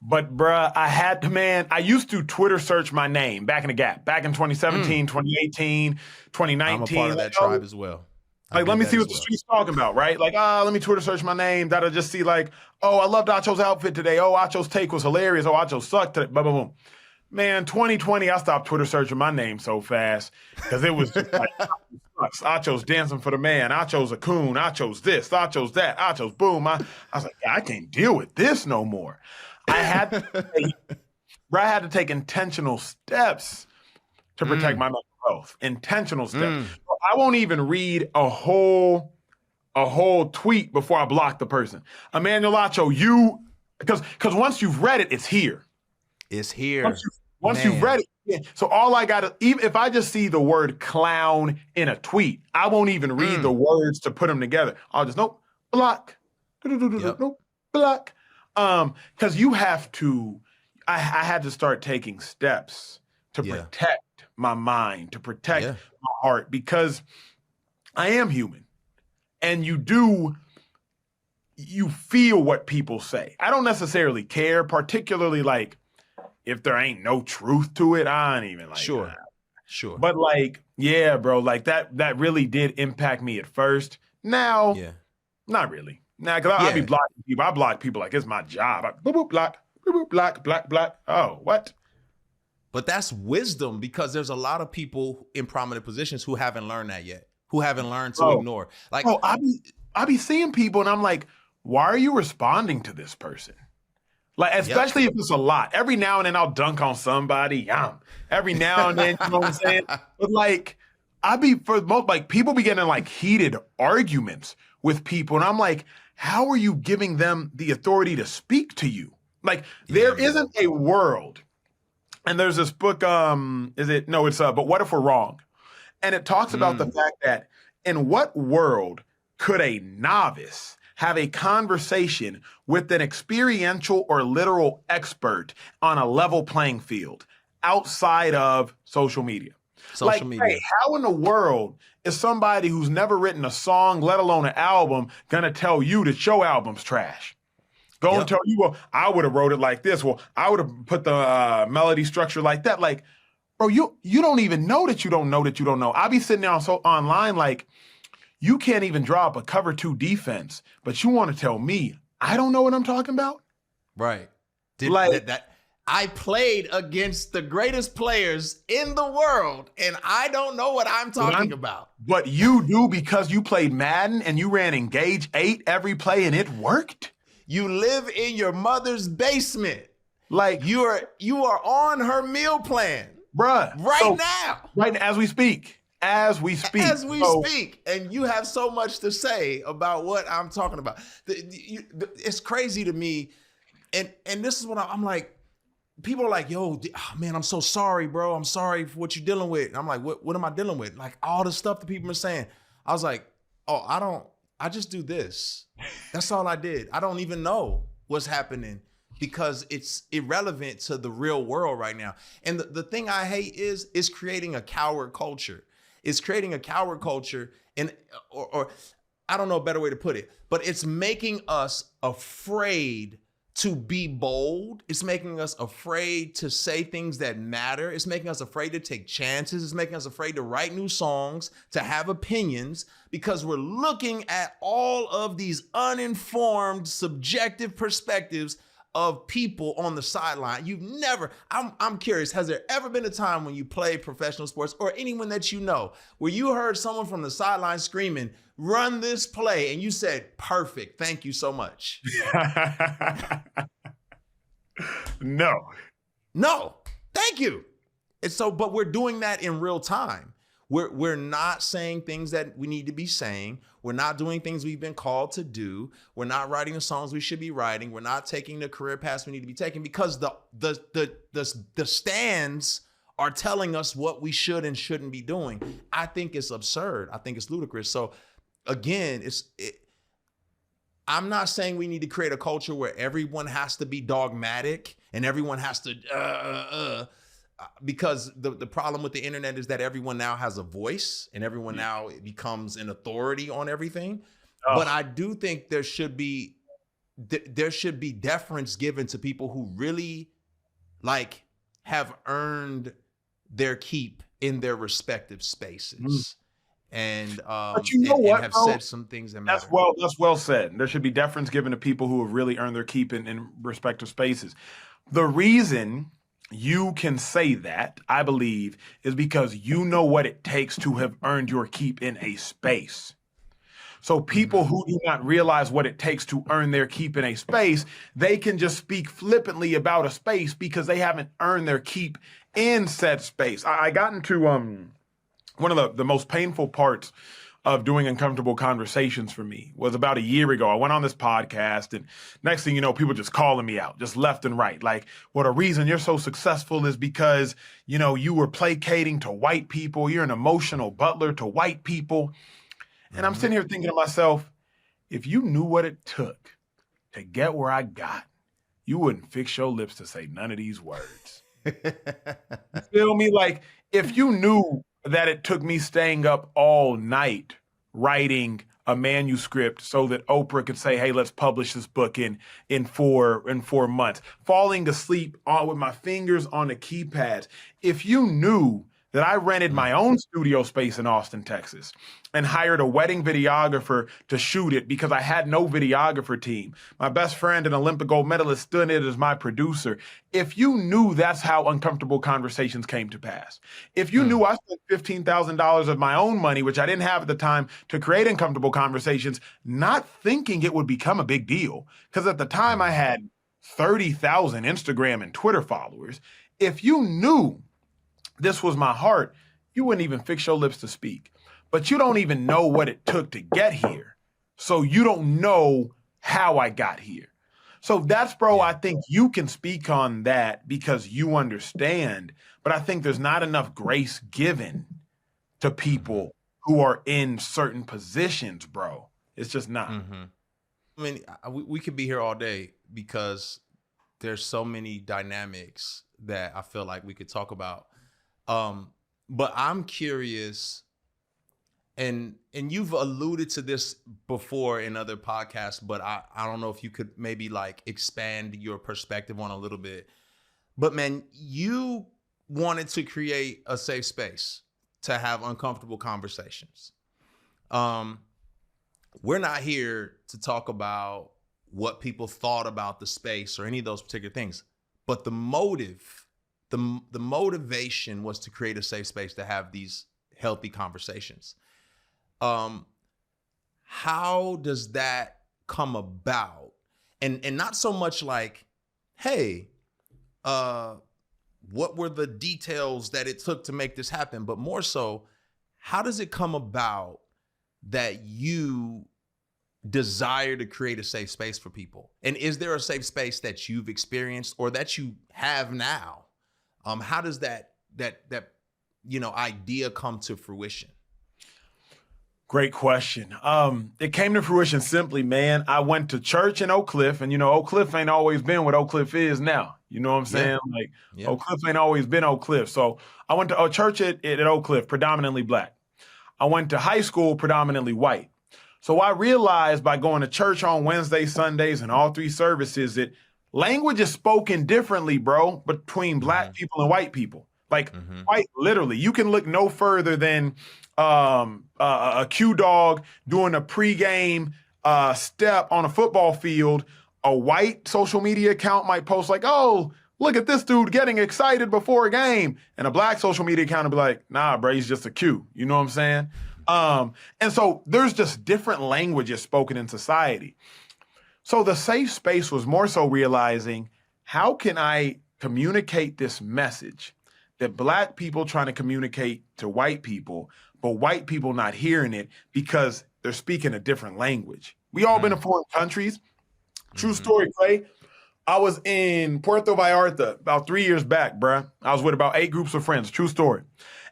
But bruh, I used to Twitter search my name back in the gap, back in 2017, 2018, 2019. I'm a part of that tribe as well. Like, let me see what the street's talking about, right? Like, let me Twitter search my name. That'll just see like, oh, I loved Acho's outfit today. Oh, Acho's take was hilarious. Oh, Acho sucked today. Boom, boom, boom. Man, 2020, I stopped Twitter searching my name so fast because it was just like, Acho's dancing for the man. Acho's a coon. Acho's this. Acho's that. Acho's boom. I was like, I can't deal with this no more. I had to take intentional steps to protect my mental health. Intentional steps. I won't even read a whole tweet before I block the person. Emmanuel Acho, because once you've read it, it's here. It's here. Once you've read it, yeah. So all I got to, even if I just see the word clown in a tweet, I won't even read the words to put them together. I'll just, nope, block. Nope, block. Because you have to, I had to start taking steps to protect my mind, to protect my heart, because I am human. And you feel what people say. I don't necessarily care, particularly like if there ain't no truth to it, I ain't even like Sure. But like, yeah, bro, like that really did impact me at first. Now, not really. Now, because I be blocking people. I block people like it's my job. Boop, boop, block, boop, boop, block. Oh, what? But that's wisdom, because there's a lot of people in prominent positions who haven't learned that yet, who haven't learned to ignore. Like, I be seeing people and I'm like, why are you responding to this person? Like, especially if it's a lot. Every now and then I'll dunk on somebody. Every now and then, you know what I'm saying? But like, people be getting in like heated arguments with people. And I'm like, how are you giving them the authority to speak to you? Like, there isn't a world. And there's this book, But What If We're Wrong? And it talks about the fact that in what world could a novice have a conversation with an experiential or literal expert on a level playing field outside of social media. Social media. Hey, how in the world is somebody who's never written a song, let alone an album, gonna tell you that your album's trash? Go and tell you, well, I would have wrote it like this. Well, I would have put the melody structure like that. Like, bro, you don't even know that you don't know that you don't know. I be sitting there online like, you can't even draw up a cover 2 defense, but you want to tell me I don't know what I'm talking about? Right. I played against the greatest players in the world, and I don't know what I'm talking about. But you do, because you played Madden and you ran Engage 8 every play and it worked? You live in your mother's basement. Like, you are on her meal plan. Bruh. Now. Right now, as we speak. As we speak. And you have so much to say about what I'm talking about. It's crazy to me. And this is what I'm like, people are like, yo, man, I'm so sorry, bro. I'm sorry for what you're dealing with. And I'm like, what am I dealing with? Like all the stuff that people are saying. I was like, I just do this. That's all I did. I don't even know what's happening because it's irrelevant to the real world right now. And the thing I hate is creating a coward culture. It's creating a coward culture, and or I don't know a better way to put it, but it's making us afraid to be bold. It's making us afraid to say things that matter. It's making us afraid to take chances. It's making us afraid to write new songs, to have opinions, because we're looking at all of these uninformed, subjective perspectives of people on the sideline. I'm curious, has there ever been a time when you played professional sports, or anyone that you know, where you heard someone from the sideline screaming, run this play, and you said, perfect, thank you so much? No, thank you. And so, but we're doing that in real time. We're not saying things that we need to be saying. We're not doing things we've been called to do. We're not writing the songs we should be writing. We're not taking the career paths we need to be taking, because the stands are telling us what we should and shouldn't be doing. I think it's absurd. I think it's ludicrous. So again, I'm not saying we need to create a culture where everyone has to be dogmatic and everyone has to because the problem with the internet is that everyone now has a voice and everyone now becomes an authority on everything. But I do think there should be deference given to people who really like have earned their keep in their respective spaces. And but you know and have said some things that matter. That's well said. There should be deference given to people who have really earned their keep in respective spaces. The reason you can say that, I believe, is because you know what it takes to have earned your keep in a space. So people who do not realize what it takes to earn their keep in a space, they can just speak flippantly about a space because they haven't earned their keep in said space. I got into one of the most painful parts of doing uncomfortable conversations for me was about a year ago. I went on this podcast, and next thing you know, people just calling me out, just left and right. Like, well, the reason you're so successful is because, you know, you were placating to white people. You're an emotional butler to white people. And I'm sitting here thinking to myself, if you knew what it took to get where I got, you wouldn't fix your lips to say none of these words. You feel me? Like, if you knew that it took me staying up all night writing a manuscript so that Oprah could say, hey, let's publish this book in 4 months, falling asleep with my fingers on the keypads. If you knew that I rented my own studio space in Austin, Texas, and hired a wedding videographer to shoot it because I had no videographer team. My best friend, an Olympic gold medalist, stood in as my producer. If you knew that's how uncomfortable conversations came to pass. If you knew I spent $15,000 of my own money, which I didn't have at the time, to create uncomfortable conversations, not thinking it would become a big deal. Because at the time I had 30,000 Instagram and Twitter followers. If you knew this was my heart, you wouldn't even fix your lips to speak. But you don't even know what it took to get here. So you don't know how I got here. So that's, bro, I think you can speak on that because you understand. But I think there's not enough grace given to people who are in certain positions, bro. It's just not. I mean, we could be here all day because there's so many dynamics that I feel like we could talk about. But I'm curious, and you've alluded to this before in other podcasts, but I don't know if you could maybe like expand your perspective on a little bit. But man, you wanted to create a safe space to have uncomfortable conversations. We're not here to talk about what people thought about the space or any of those particular things, but the motive, the motivation was to create a safe space to have these healthy conversations. How does that come about? And not so much like, hey, what were the details that it took to make this happen? But more so, how does it come about that you desire to create a safe space for people? And is there a safe space that you've experienced or that you have now? How does that idea come to fruition? Great question. It came to fruition simply, man. I went to church in Oak Cliff, and Oak Cliff ain't always been what Oak Cliff is now. You know what I'm saying? Oak Cliff ain't always been Oak Cliff. So I went to a church at Oak Cliff, predominantly black. I went to high school, predominantly white. So I realized by going to church on Wednesdays, Sundays, and all three services that language is spoken differently, bro, between black people and white people. Like quite literally, you can look no further than a Q dog doing a pregame step on a football field. A white social media account might post like, "Oh, look at this dude getting excited before a game," and a black social media account will be like, "Nah, bro, he's just a Q." You know what I'm saying? And so there's just different languages spoken in society. So the safe space was more so realizing, how can I communicate this message that black people trying to communicate to white people, but white people not hearing it because they're speaking a different language. We all been in foreign countries. True story, Clay. I was in Puerto Vallarta about 3 years back, bruh. I was with about 8 groups of friends. True story.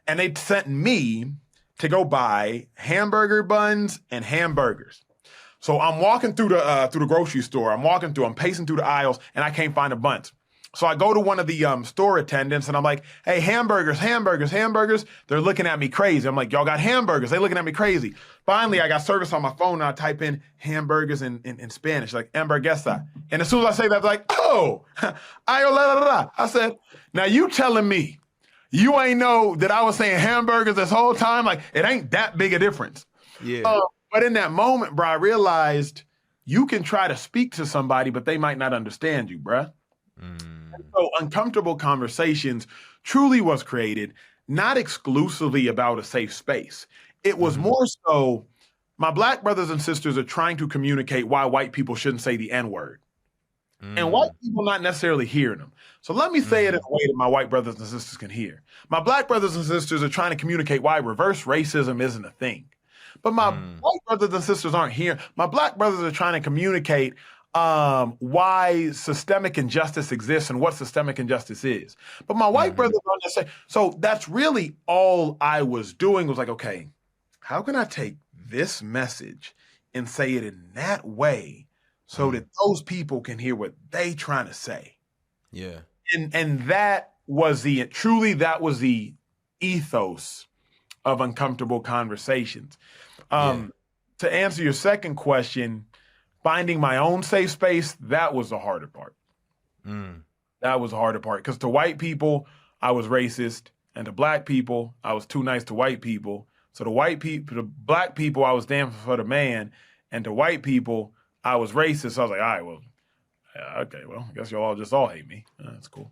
And they sent me to go buy hamburger buns and hamburgers. So I'm walking through the grocery store. I'm pacing through the aisles, and I can't find the buns. So I go to one of the store attendants and I'm like, "Hey, hamburgers, hamburgers, hamburgers." They're looking at me crazy. I'm like, "Y'all got hamburgers?" They looking at me crazy. Finally, I got service on my phone and I type in hamburgers in Spanish, like hamburguesa. And as soon as I say that, they're like, "Oh, ayo la la la." I said, "Now you telling me you ain't know that I was saying hamburgers this whole time? Like, it ain't that big a difference." Yeah. But in that moment, bro, I realized you can try to speak to somebody, but they might not understand you, bruh. So Uncomfortable Conversations truly was created not exclusively about a safe space. It was more so, my black brothers and sisters are trying to communicate why white people shouldn't say the N-word. And white people not necessarily hearing them. So let me say it in a way that my white brothers and sisters can hear. My black brothers and sisters are trying to communicate why reverse racism isn't a thing. But my white brothers and sisters aren't here. My black brothers are trying to communicate why systemic injustice exists and what systemic injustice is. But my white brothers aren't necessarily. So that's really all I was doing was like, okay, how can I take this message and say it in that way so that those people can hear what they trying to say? Yeah. And that was the ethos of Uncomfortable Conversations. To answer your second question, finding my own safe space, that was the harder part. That was the harder part. Because to white people, I was racist. And to black people, I was too nice to white people. So to black people, I was damn for the man. And to white people, I was racist. So I was like, all right, well, okay, well, I guess y'all just all hate me. That's cool.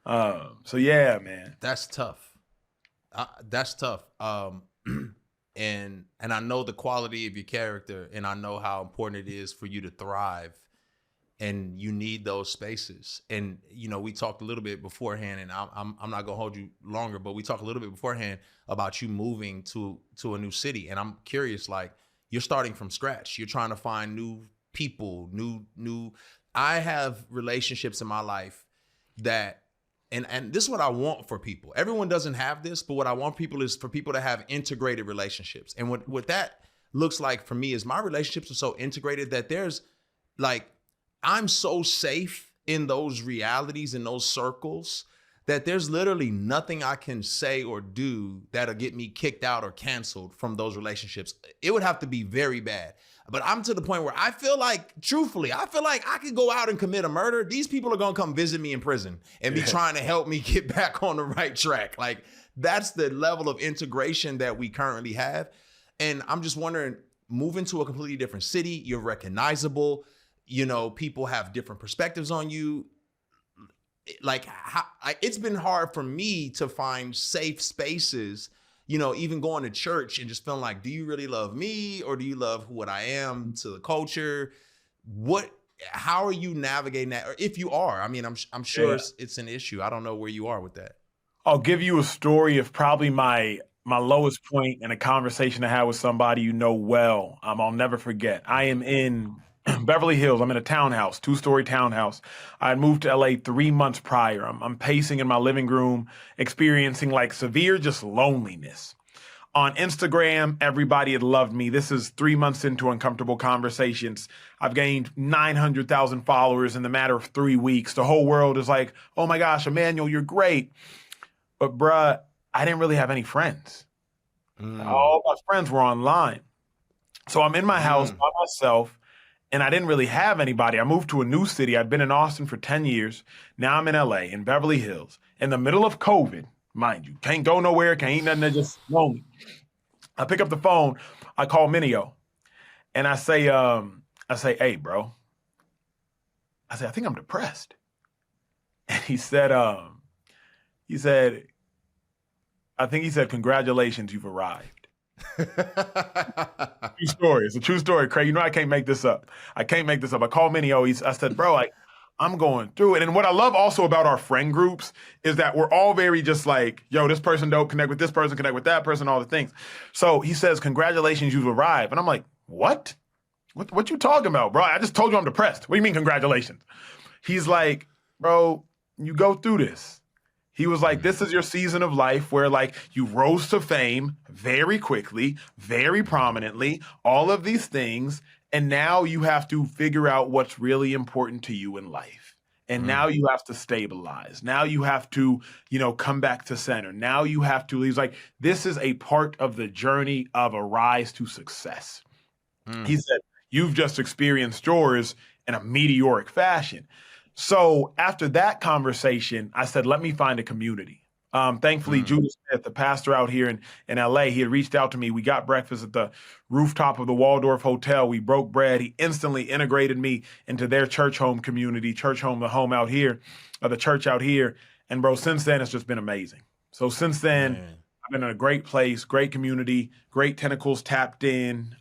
So yeah, man. That's tough. That's tough. And I know the quality of your character, and I know how important it is for you to thrive, and you need those spaces. And we talked a little bit beforehand, and I'm not gonna hold you longer, but we talked a little bit beforehand about you moving to a new city, and I'm curious, like, you're starting from scratch. You're trying to find new people, new. I have relationships in my life that. And this is what I want for people. Everyone doesn't have this, but what I want people is for people to have integrated relationships. And what that looks like for me is my relationships are so integrated that there's like I'm so safe in those realities, in those circles, that there's literally nothing I can say or do that'll get me kicked out or canceled from those relationships. It would have to be very bad. But I'm to the point where I feel like, truthfully, I feel like I could go out and commit a murder. These people are gonna come visit me in prison and be trying to help me get back on the right track. Like, that's the level of integration that we currently have. And I'm just wondering, moving to a completely different city, you're recognizable, you know, people have different perspectives on you. Like, it's been hard for me to find safe spaces, you know, even going to church and just feeling like, do you really love me or do you love what I am to the culture? How are you navigating that? Or if you are, I mean, I'm sure it's an issue. I don't know where you are with that. I'll give you a story of probably my lowest point in a conversation I had with somebody you know well. I'll never forget. I am in Beverly Hills. I'm in a townhouse, 2-story townhouse. I had moved to LA 3 months prior. I'm pacing in my living room, experiencing like severe just loneliness. On Instagram, everybody had loved me. This is 3 months into Uncomfortable Conversations. I've gained 900,000 followers in the matter of 3 weeks. The whole world is like, oh my gosh, Emmanuel, you're great. But bruh, I didn't really have any friends. All my friends were online. So I'm in my house by myself. And I didn't really have anybody. I moved to a new city. I'd been in Austin for 10 years. Now I'm in LA, in Beverly Hills, in the middle of COVID, mind you. Can't go nowhere, can't eat nothing, they're just lonely. I pick up the phone, I call Minio, and I say, hey, bro. I say, I think I'm depressed. And he said, congratulations, you've arrived. True story. It's a true story, Craig. You know I can't make this up. I called Minio. I said, bro, I'm going through it. And what I love also about our friend groups is that we're all very just like, yo, this person don't connect with this person, connect with that person, all the things. So he says, congratulations, you've arrived. And I'm like, what? What you talking about, bro? I just told you I'm depressed. What do you mean congratulations? He's like, bro, you go through this. He was like, this is your season of life where like you rose to fame very quickly, very prominently, all of these things. And now you have to figure out what's really important to you in life. And now you have to stabilize. Now you have to, you know, come back to center. Now you have to, he's like, this is a part of the journey of a rise to success. He said, you've just experienced yours in a meteoric fashion. So after that conversation, I said, let me find a community. Thankfully, Judah Smith, the pastor out here in LA, he had reached out to me. We got breakfast at the rooftop of the Waldorf Hotel. We broke bread. He instantly integrated me into their church home community, church home, the home out here, the church out here. And bro, since then, it's just been amazing. So since then, I've been in a great place, great community, great tentacles tapped in.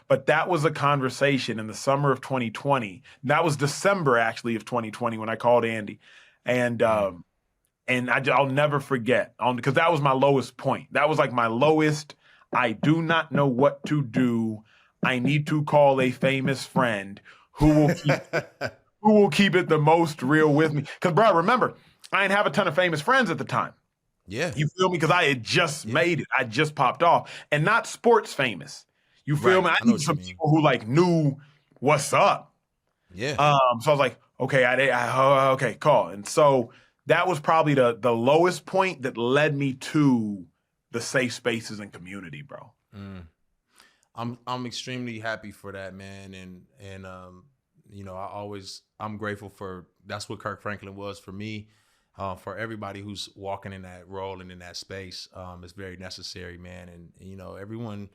But that was a conversation in the summer of 2020. That was December, actually, of 2020 when I called Andy. And I'll never forget, because that was my lowest point. That was like my lowest, I do not know what to do. I need to call a famous friend who will keep it the most real with me. Because, bro, remember, I didn't have a ton of famous friends at the time. Yeah. You feel me? Because I had just made it. I just popped off. And not sports famous. You feel me? I need some people who like knew what's up. Yeah. So I was like, okay, okay, call. And so that was probably the lowest point that led me to the safe spaces and community, bro. I'm extremely happy for that, man. And you know, I'm grateful for, that's what Kirk Franklin was for me. For everybody who's walking in that role and in that space, it's very necessary, man. And you know, everyone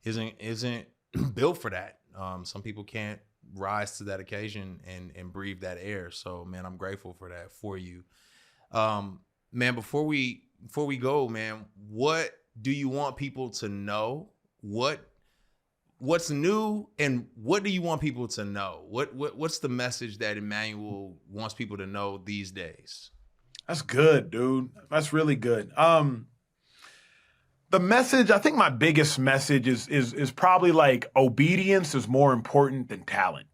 isn't built for that. Some people can't rise to that occasion and breathe that air. So, man, I'm grateful for that for you. Man, before we go, man, what do you want people to know? What's new, and what do you want people to know? What's the message that Emmanuel wants people to know these days? That's good, dude. That's really good. The message, I think my biggest message is probably like obedience is more important than talent.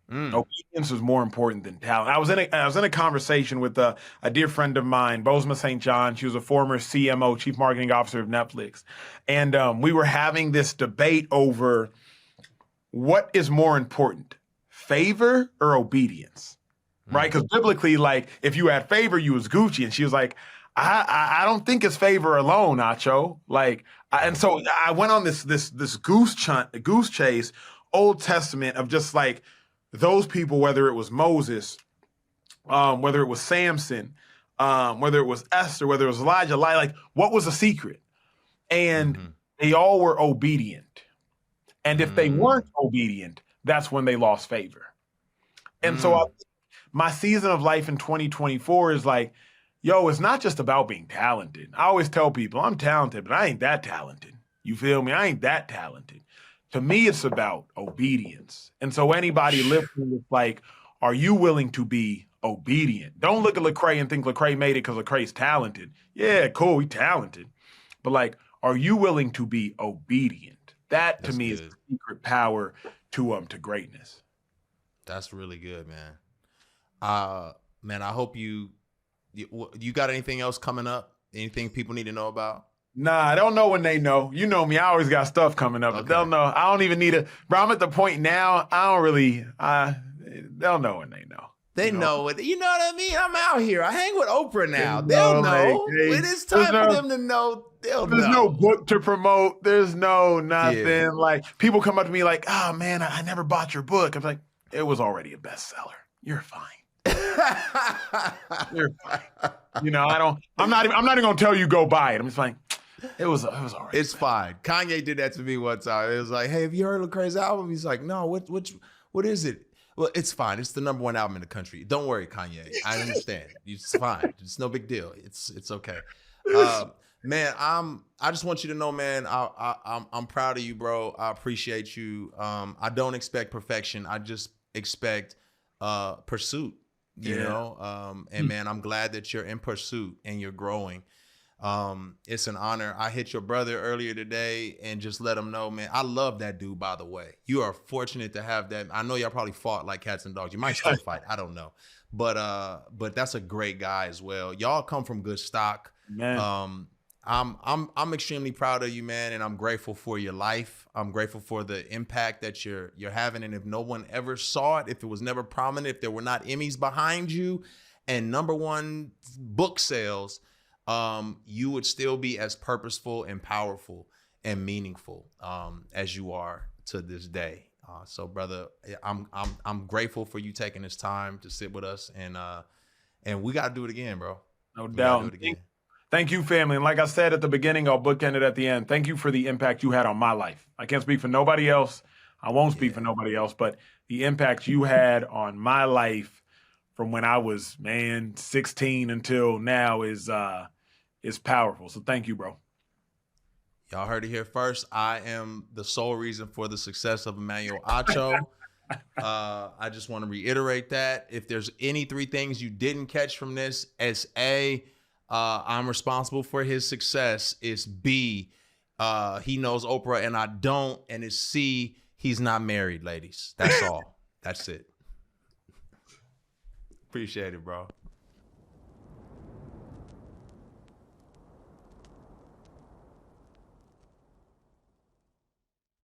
Obedience is more important than talent. I was in a conversation with a dear friend of mine, Bozoma St. John. She was a former CMO, Chief Marketing Officer of Netflix. And we were having this debate over what is more important, favor or obedience, right? Because biblically, like, if you had favor, you was Gucci. And she was like, I don't think it's favor alone, Acho. Like, and so I went on this goose chase, Old Testament, of just like those people, whether it was Moses, whether it was Samson, whether it was Esther, whether it was Elijah, like what was the secret? And they all were obedient. And if they weren't obedient, that's when they lost favor. And so my season of life in 2024 is like, yo, it's not just about being talented. I always tell people I'm talented, but I ain't that talented. You feel me? I ain't that talented. To me, it's about obedience. And so anybody listening is like, are you willing to be obedient? Don't look at Lecrae and think Lecrae made it because Lecrae's talented. Yeah, cool, he's talented. But like, are you willing to be obedient? That to me is the secret power to greatness. That's really good, man. Man, I hope you got anything else coming up? Anything people need to know about? Nah, I don't know when they know. You know me, I always got stuff coming up. Okay. They'll know. I don't even need to. Bro, I'm at the point now, I don't really, they'll know when they know. They know it. You know what I mean? I'm out here. I hang with Oprah now. They'll know. When it's time for them to know, they'll know. There's no book to promote. There's no nothing. Yeah. Like, people come up to me like, oh, man, I never bought your book. I'm like, it was already a bestseller. You're fine. You're fine. You know, I'm not even going to tell you go buy it. I'm just like, it was all right. It's fine. Kanye did that to me one time. It was like, hey, have you heard Lecrae's album? He's like, no, what is it? Well, it's fine. It's the #1 album in the country. Don't worry, Kanye. I understand. It's fine. It's no big deal. It's okay. Man, I just want you to know, man, I'm proud of you, bro. I appreciate you. I don't expect perfection. I just expect pursuit, you know? And man, I'm glad that you're in pursuit and you're growing. It's an honor. I hit your brother earlier today and just let him know, man, I love that dude, by the way. You are fortunate to have that. I know y'all probably fought like cats and dogs. You might still fight. I don't know. But that's a great guy as well. Y'all come from good stock. Man. I'm extremely proud of you, man, and I'm grateful for your life. I'm grateful for the impact that you're having. And if no one ever saw it, if it was never prominent, if there were not Emmys behind you and #1 book sales, you would still be as purposeful and powerful and meaningful as you are to this day. So, brother, I'm grateful for you taking this time to sit with us, and we got to do it again, bro. No doubt. Thank you, family. And like I said at the beginning, I'll bookend it at the end. Thank you for the impact you had on my life. I can't speak for nobody else. I won't speak for nobody else, but the impact you had on my life from when I was, 16 until now is powerful. So thank you, bro. Y'all heard it here first. I am the sole reason for the success of Emmanuel Acho. I just want to reiterate that. If there's any 3 things you didn't catch from this, it's A, I'm responsible for his success. It's B, he knows Oprah and I don't. And it's C, he's not married, ladies. That's all. That's it. Appreciate it, bro.